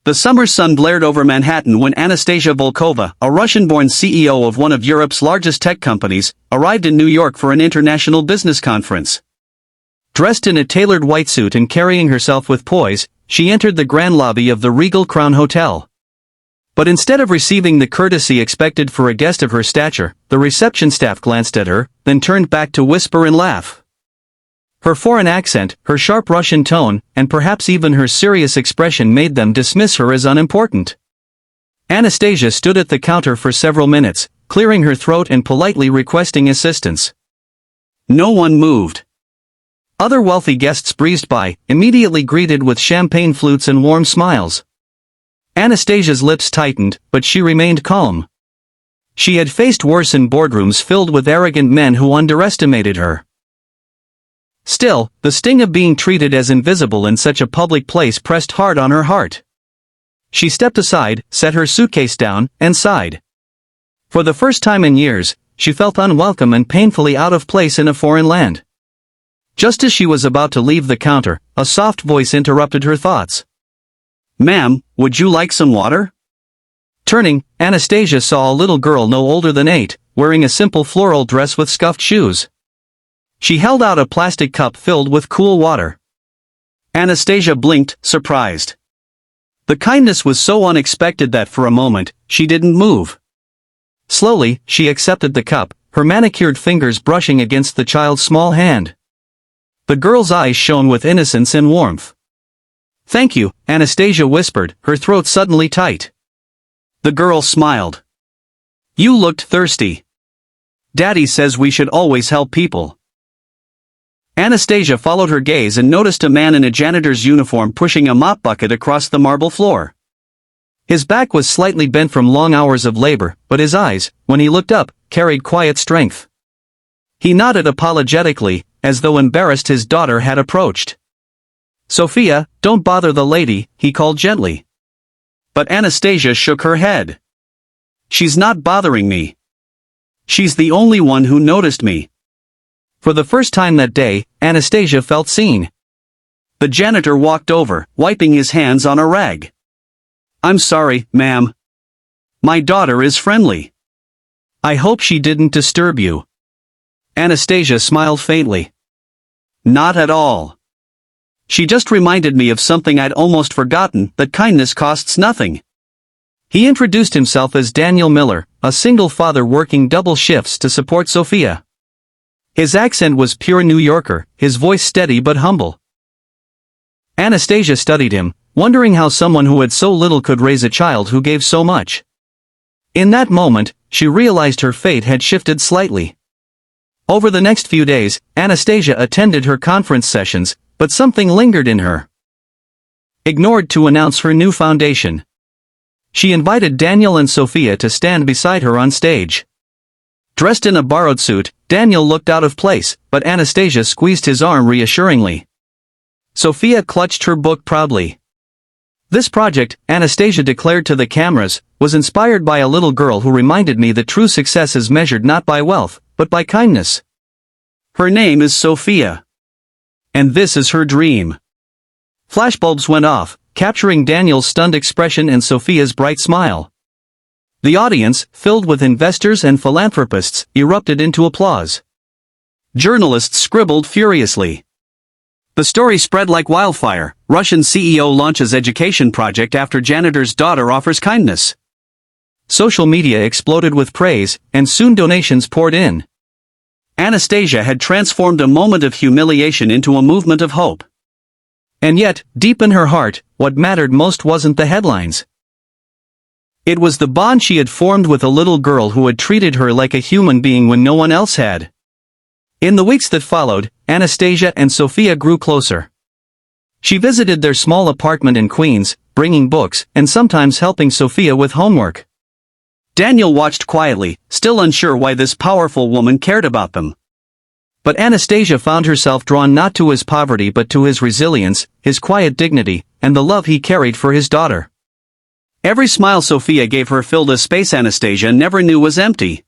The summer sun blared over Manhattan when Anastasia Volkova, a Russian-born CEO of one of Europe's largest tech companies, arrived in New York for an international business conference. Dressed in a tailored white suit and carrying herself with poise, she entered the grand lobby of the Regal Crown Hotel. But instead of receiving the courtesy expected for a guest of her stature, the reception staff glanced at her, then turned back to whisper and laugh. Her foreign accent, her sharp Russian tone, and perhaps even her serious expression made them dismiss her as unimportant. Anastasia stood at the counter for several minutes, clearing her throat and politely requesting assistance. No one moved. Other wealthy guests breezed by, immediately greeted with champagne flutes and warm smiles. Anastasia's lips tightened, but she remained calm. She had faced worse in boardrooms filled with arrogant men who underestimated her. Still, the sting of being treated as invisible in such a public place pressed hard on her heart. She stepped aside, set her suitcase down, and sighed. For the first time in years, she felt unwelcome and painfully out of place in a foreign land. Just as she was about to leave the counter, a soft voice interrupted her thoughts. "Ma'am, would you like some water?" Turning, Anastasia saw a little girl no older than 8, wearing a simple floral dress with scuffed shoes. She held out a plastic cup filled with cool water. Anastasia blinked, surprised. The kindness was so unexpected that for a moment, she didn't move. Slowly, she accepted the cup, her manicured fingers brushing against the child's small hand. The girl's eyes shone with innocence and warmth. "Thank you," Anastasia whispered, her throat suddenly tight. The girl smiled. "You looked thirsty. Daddy says we should always help people." Anastasia followed her gaze and noticed a man in a janitor's uniform pushing a mop bucket across the marble floor. His back was slightly bent from long hours of labor, but his eyes, when he looked up, carried quiet strength. He nodded apologetically, as though embarrassed his daughter had approached. "Sophia, don't bother the lady," he called gently. But Anastasia shook her head. "She's not bothering me. She's the only one who noticed me." For the first time that day, Anastasia felt seen. The janitor walked over, wiping his hands on a rag. "I'm sorry, ma'am. My daughter is friendly. I hope she didn't disturb you." Anastasia smiled faintly. "Not at all. She just reminded me of something I'd almost forgotten, that kindness costs nothing." He introduced himself as Daniel Miller, a single father working double shifts to support Sophia. His accent was pure New Yorker, his voice steady but humble. Anastasia studied him, wondering how someone who had so little could raise a child who gave so much. In that moment, she realized her fate had shifted slightly. Over the next few days, Anastasia attended her conference sessions, but something lingered in her. Ignored to announce her new foundation. She invited Daniel and Sophia to stand beside her on stage. Dressed in a borrowed suit, Daniel looked out of place, but Anastasia squeezed his arm reassuringly. Sophia clutched her book proudly. This project, Anastasia declared to the cameras, was inspired by a little girl who reminded me that true success is measured not by wealth, but by kindness. Her name is Sophia. And this is her dream. Flashbulbs went off, capturing Daniel's stunned expression and Sophia's bright smile. The audience, filled with investors and philanthropists, erupted into applause. Journalists scribbled furiously. The story spread like wildfire. Russian CEO launches education project after janitor's daughter offers kindness. Social media exploded with praise, and soon donations poured in. Anastasia had transformed a moment of humiliation into a movement of hope. And yet, deep in her heart, what mattered most wasn't the headlines. It was the bond she had formed with a little girl who had treated her like a human being when no one else had. In the weeks that followed, Anastasia and Sophia grew closer. She visited their small apartment in Queens, bringing books, and sometimes helping Sophia with homework. Daniel watched quietly, still unsure why this powerful woman cared about them. But Anastasia found herself drawn not to his poverty but to his resilience, his quiet dignity, and the love he carried for his daughter. Every smile Sophia gave her filled a space Anastasia never knew was empty.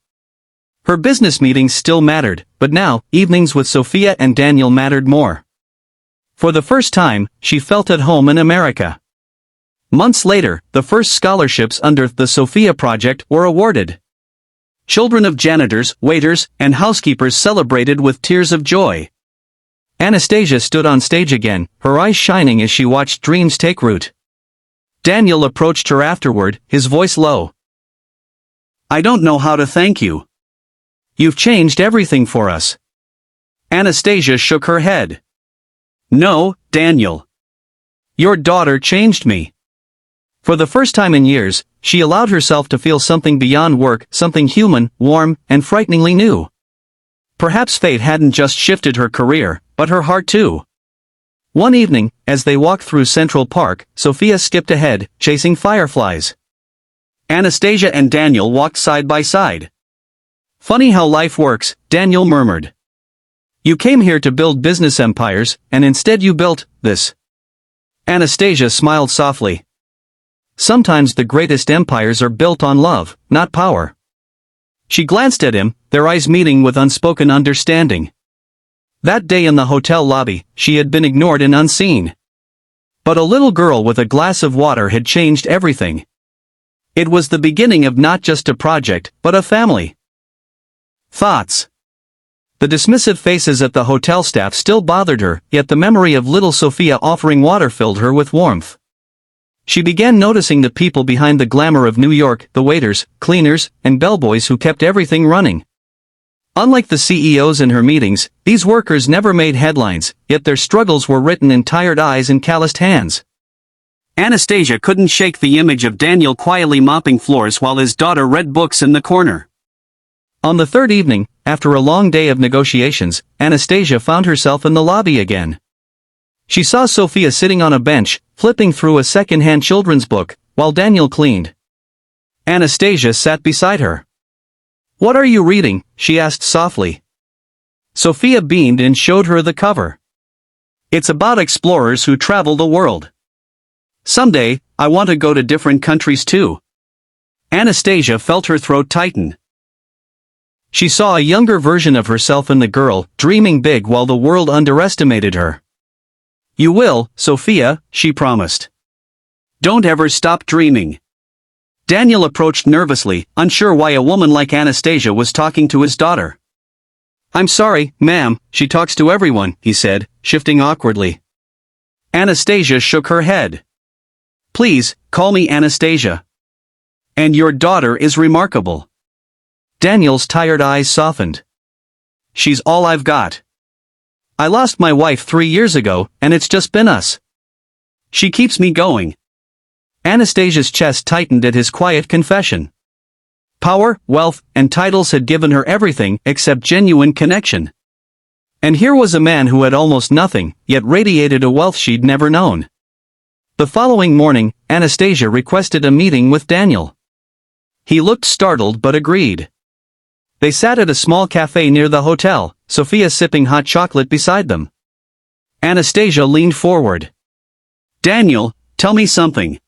Her business meetings still mattered, but now, evenings with Sophia and Daniel mattered more. For the first time, she felt at home in America. Months later, the first scholarships under the Sophia Project were awarded. Children of janitors, waiters, and housekeepers celebrated with tears of joy. Anastasia stood on stage again, her eyes shining as she watched dreams take root. Daniel approached her afterward, his voice low. "I don't know how to thank you. You've changed everything for us." Anastasia shook her head. "No, Daniel. Your daughter changed me." For the first time in years, she allowed herself to feel something beyond work, something human, warm, and frighteningly new. Perhaps fate hadn't just shifted her career, but her heart too. One evening, as they walked through Central Park, Sophia skipped ahead, chasing fireflies. Anastasia and Daniel walked side by side. "Funny how life works," Daniel murmured. "You came here to build business empires, and instead you built this." Anastasia smiled softly. "Sometimes the greatest empires are built on love, not power." She glanced at him, their eyes meeting with unspoken understanding. That day in the hotel lobby, she had been ignored and unseen. But a little girl with a glass of water had changed everything. It was the beginning of not just a project, but a family. Thoughts. The dismissive faces at the hotel staff still bothered her, yet the memory of little Sophia offering water filled her with warmth. She began noticing the people behind the glamour of New York, the waiters, cleaners, and bellboys who kept everything running. Unlike the CEOs in her meetings, these workers never made headlines, yet their struggles were written in tired eyes and calloused hands. Anastasia couldn't shake the image of Daniel quietly mopping floors while his daughter read books in the corner. On the third evening, after a long day of negotiations, Anastasia found herself in the lobby again. She saw Sophia sitting on a bench, flipping through a second-hand children's book, while Daniel cleaned. Anastasia sat beside her. "What are you reading?" she asked softly. Sophia beamed and showed her the cover. "It's about explorers who travel the world. Someday, I want to go to different countries too." Anastasia felt her throat tighten. She saw a younger version of herself in the girl, dreaming big while the world underestimated her. "You will, Sophia," she promised. "Don't ever stop dreaming." Daniel approached nervously, unsure why a woman like Anastasia was talking to his daughter. "I'm sorry, ma'am, she talks to everyone," he said, shifting awkwardly. Anastasia shook her head. "Please, call me Anastasia. And your daughter is remarkable." Daniel's tired eyes softened. "She's all I've got. I lost my wife 3 years ago, and it's just been us. She keeps me going." Anastasia's chest tightened at his quiet confession. Power, wealth, and titles had given her everything except genuine connection. And here was a man who had almost nothing, yet radiated a wealth she'd never known. The following morning, Anastasia requested a meeting with Daniel. He looked startled but agreed. They sat at a small cafe near the hotel, Sophia sipping hot chocolate beside them. Anastasia leaned forward. "Daniel, tell me something.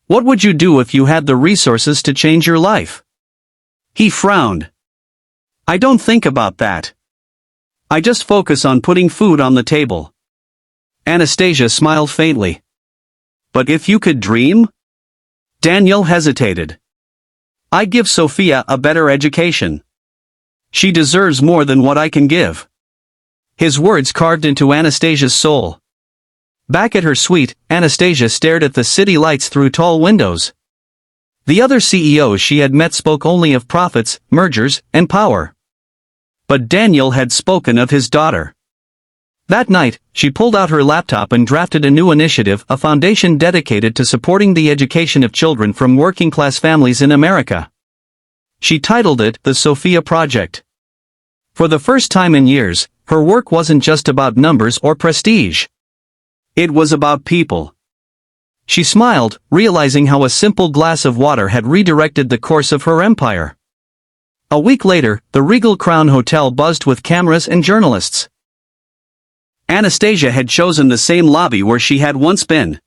What would you do if you had the resources to change your life?" He frowned. "I don't think about that. I just focus on putting food on the table." Anastasia smiled faintly. "But if you could dream?" Daniel hesitated. "I give Sophia a better education. She deserves more than what I can give." His words carved into Anastasia's soul. Back at her suite, Anastasia stared at the city lights through tall windows. The other CEOs she had met spoke only of profits, mergers, and power. But Daniel had spoken of his daughter. That night, she pulled out her laptop and drafted a new initiative, a foundation dedicated to supporting the education of children from working-class families in America. She titled it the Sophia Project. For the first time in years, her work wasn't just about numbers or prestige. It was about people. She smiled, realizing how a simple glass of water had redirected the course of her empire. A week later, the Regal Crown Hotel buzzed with cameras and journalists. Anastasia had chosen the same lobby where she had once been.